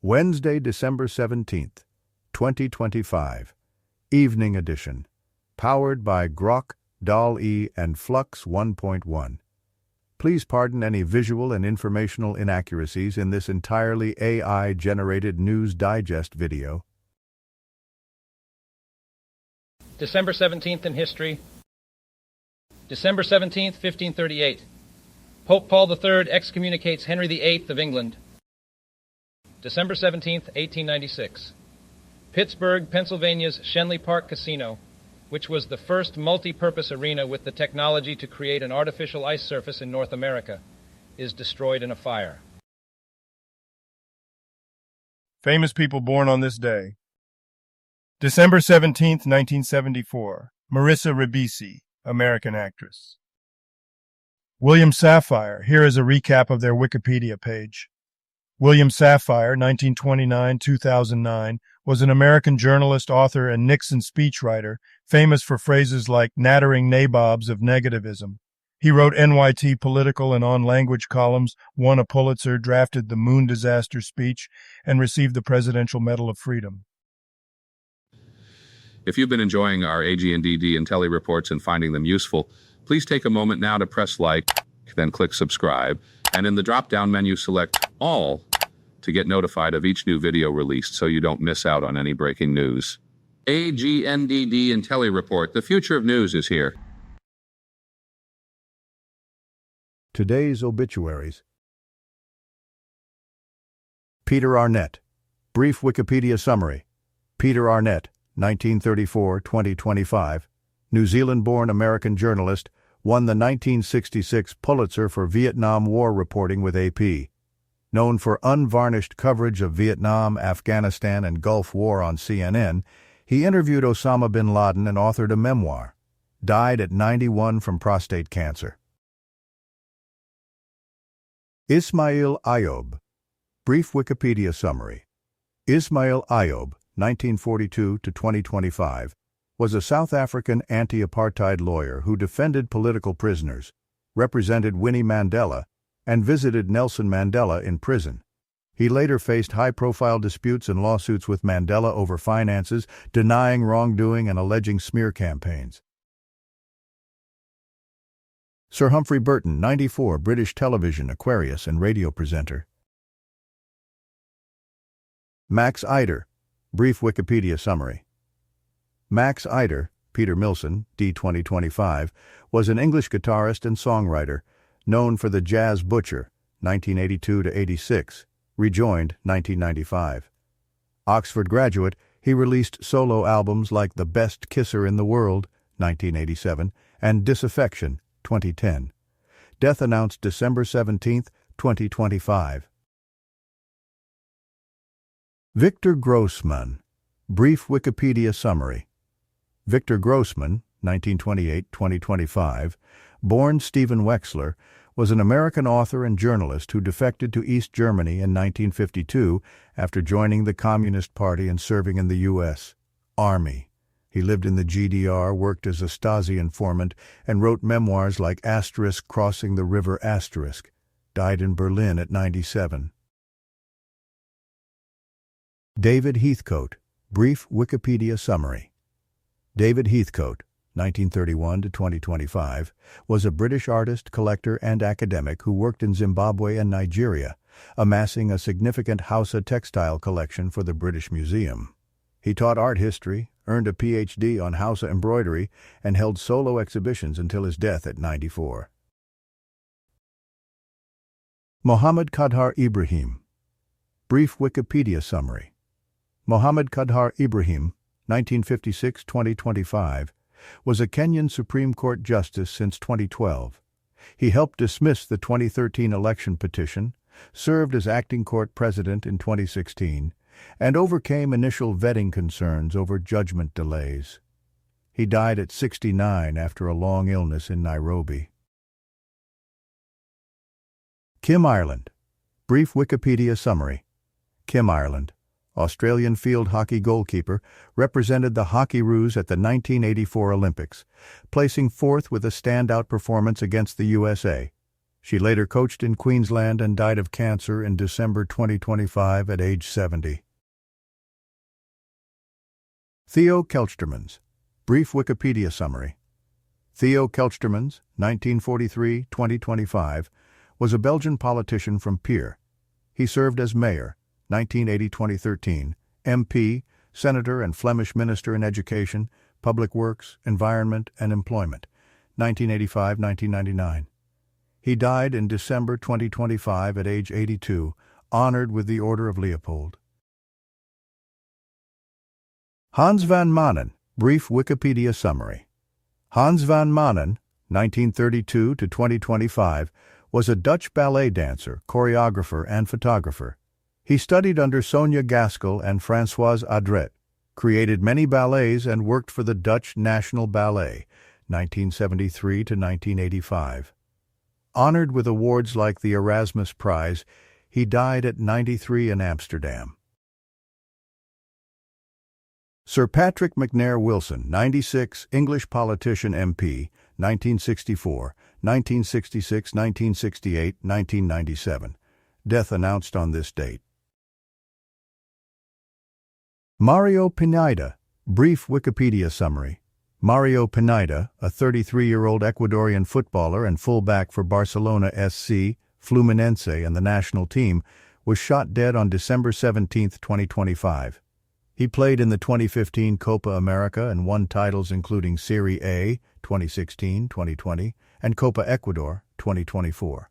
Wednesday, December 17th, 2025. Evening edition. Powered by Grok, DAL-E, and Flux 1.1. Please pardon any visual and informational inaccuracies in this entirely AI-generated News Digest video. December 17th in history. December 17th, 1538. Pope Paul III excommunicates Henry VIII of England. December 17th, 1896. Pittsburgh, Pennsylvania's Schenley Park Casino, which was the first multi-purpose arena with the technology to create an artificial ice surface in North America, is destroyed in a fire. Famous people born on this day. December 17th, 1974. Marissa Ribisi, American actress. William Safire. Here is a recap of their Wikipedia page. William Safire, 1929-2009, was an American journalist, author, and Nixon speechwriter, famous for phrases like nattering nabobs of negativism. He wrote NYT political and on-language columns, won a Pulitzer, drafted the Moon Disaster speech, and received the Presidential Medal of Freedom. If you've been enjoying our AG&DD IntelliReports and finding them useful, please take a moment now to press like, then click subscribe, and in the drop-down menu select All to get notified of each new video released so you don't miss out on any breaking news. AG&DD IntelliReport, the future of news is here. Today's obituaries. Peter Arnett. Brief Wikipedia summary. Peter Arnett, 1934-2025, New Zealand-born American journalist, won the 1966 Pulitzer for Vietnam War reporting with AP. Known for unvarnished coverage of Vietnam, Afghanistan, and Gulf War on CNN, he interviewed Osama bin Laden and authored a memoir. Died at 91 from prostate cancer. Ismail Ayoub. Brief Wikipedia summary. Ismail Ayoub, 1942-2025, was a South African anti-apartheid lawyer who defended political prisoners, represented Winnie Mandela, and visited Nelson Mandela in prison. He later faced high-profile disputes and lawsuits with Mandela over finances, denying wrongdoing and alleging smear campaigns. Sir Humphrey Burton, 94, British television, Aquarius, and radio presenter. Max Eider. Brief Wikipedia summary. Max Eider, Peter Milson, D. 2025, was an English guitarist and songwriter, known for the Jazz Butcher, 1982-86, rejoined 1995. Oxford graduate, he released solo albums like The Best Kisser in the World, 1987, and Disaffection, 2010. Death announced December 17, 2025. Victor Grossman. Brief Wikipedia summary. Victor Grossman, 1928-2025, born Stephen Wexler, was an American author and journalist who defected to East Germany in 1952 after joining the Communist Party and serving in the U.S. Army. He lived in the GDR, worked as a Stasi informant, and wrote memoirs like Crossing the River *. Died in Berlin at 97. David Heathcote. Brief Wikipedia summary. David Heathcote, 1931-2025, was a British artist, collector, and academic who worked in Zimbabwe and Nigeria, amassing a significant Hausa textile collection for the British Museum. He taught art history, earned a Ph.D. on Hausa embroidery, and held solo exhibitions until his death at 94. Mohammad Kadhar Ibrahim. Brief Wikipedia summary. Mohammad Kadhar Ibrahim, 1956-2025, was a Kenyan Supreme Court justice since 2012. He helped dismiss the 2013 election petition, served as acting court president in 2016, and overcame initial vetting concerns over judgment delays. He died at 69 after a long illness in Nairobi. Kim Ireland. Brief Wikipedia summary. Kim Ireland, Australian field hockey goalkeeper, represented the Hockeyroos at the 1984 Olympics, placing fourth with a standout performance against the USA. She later coached in Queensland and died of cancer in December 2025 at age 70. Theo Kelchtermans. Brief Wikipedia summary. Theo Kelchtermans, 1943-2025, was a Belgian politician from Peer. He served as mayor, 1980-2013, MP, senator and Flemish minister in education, public works, environment, and employment, 1985-1999. He died in December 2025 at age 82, honored with the Order of Leopold. Hans van Manen. Brief Wikipedia summary. Hans van Manen, 1932-2025, was a Dutch ballet dancer, choreographer, and photographer. He studied under Sonia Gaskell and Françoise Adret, created many ballets, and worked for the Dutch National Ballet, 1973-1985. Honored with awards like the Erasmus Prize, he died at 93 in Amsterdam. Sir Patrick McNair Wilson, 96, English politician MP, 1964, 1966, 1968, 1997. Death announced on this date. Mario Pineda. Brief Wikipedia summary. Mario Pineda, a 33-year-old Ecuadorian footballer and fullback for Barcelona SC, Fluminense, and the national team, was shot dead on December 17, 2025. He played in the 2015 Copa America and won titles including Serie A 2016-2020 and Copa Ecuador 2024.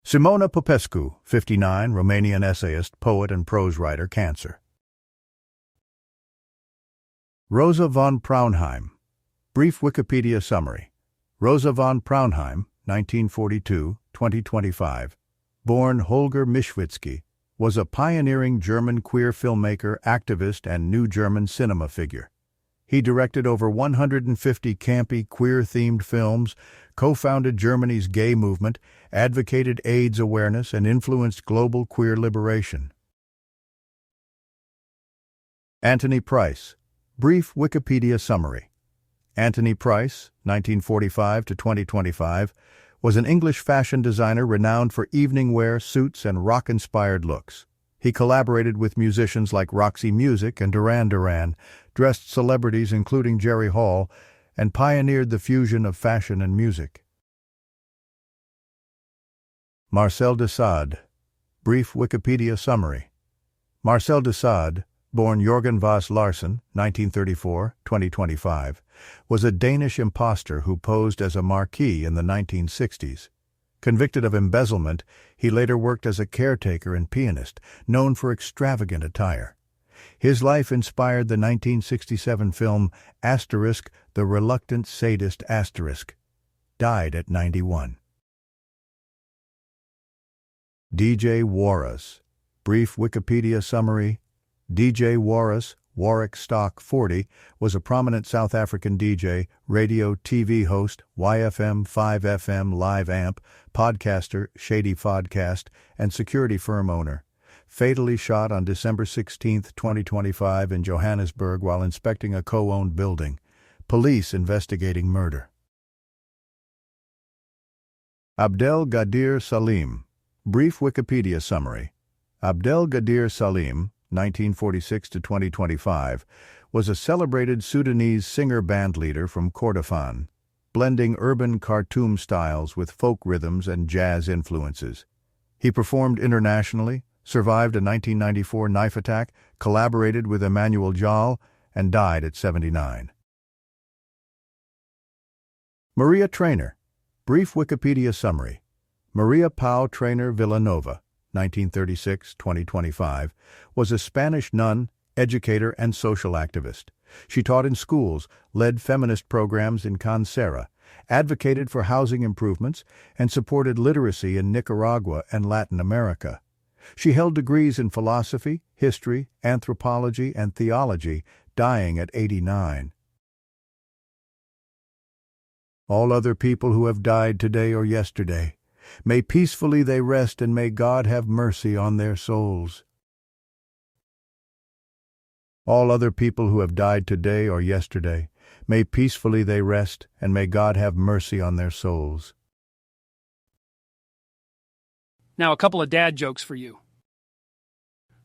Simona Popescu, 59, Romanian essayist, poet, and prose writer, cancer. Rosa von Praunheim. Brief Wikipedia summary. Rosa von Praunheim, 1942-2025, born Holger Mischwitzky, was a pioneering German queer filmmaker, activist, and New German cinema figure. He directed over 150 campy, queer-themed films, co-founded Germany's gay movement, advocated AIDS awareness, and influenced global queer liberation. Anthony Price. Brief Wikipedia summary. Anthony Price, 1945-2025, was an English fashion designer renowned for evening wear, suits, and rock-inspired looks. He collaborated with musicians like Roxy Music and Duran Duran, dressed celebrities including Jerry Hall, and pioneered the fusion of fashion and music. Marcel de Sade. Brief Wikipedia summary. Marcel de Sade, born Jorgen Vas Larsen, 1934-2025, was a Danish impostor who posed as a marquis in the 1960s. Convicted of embezzlement, he later worked as a caretaker and pianist, known for extravagant attire. His life inspired the 1967 film Asterisk, The Reluctant Sadist Asterisk. Died at 91. DJ Warras. Brief Wikipedia summary. DJ Warras, Warwick Stock 40, was a prominent South African DJ, radio, TV host, YFM, 5FM, Live Amp, podcaster, Shady Podcast, and security firm owner. Fatally shot on December 16, 2025 in Johannesburg while inspecting a co-owned building. Police investigating murder. Abdel Gadir Salim. Brief Wikipedia summary. Abdel Gadir Salim, 1946-2025, was a celebrated Sudanese singer-bandleader from Kordofan, blending urban Khartoum styles with folk rhythms and jazz influences. He performed internationally, survived a 1994 knife attack, collaborated with Emmanuel Jal, and died at 79. Maria Trainer. Brief Wikipedia summary. Maria Pau Trainer Villanova, 1936-2025, was a Spanish nun, educator, and social activist. She taught in schools, led feminist programs in Cancera, advocated for housing improvements, and supported literacy in Nicaragua and Latin America. She held degrees in philosophy, history, anthropology, and theology, dying at 89. All other people who have died today or yesterday, may peacefully they rest, and may God have mercy on their souls. All other people who have died today or yesterday, May peacefully they rest, and may God have mercy on their souls. Now, a couple of dad jokes for you.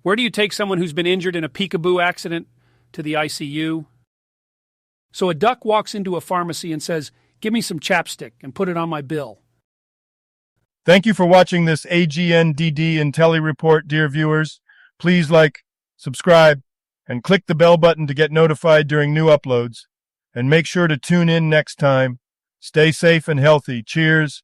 Where do you take someone who's been injured in a peekaboo accident? To the ICU. So a duck walks into a pharmacy and says, "Give me some chapstick and put it on my bill." Thank you for watching this AGNDD IntelliReport, dear viewers. Please like, subscribe, and click the bell button to get notified during new uploads. And make sure to tune in next time. Stay safe and healthy. Cheers.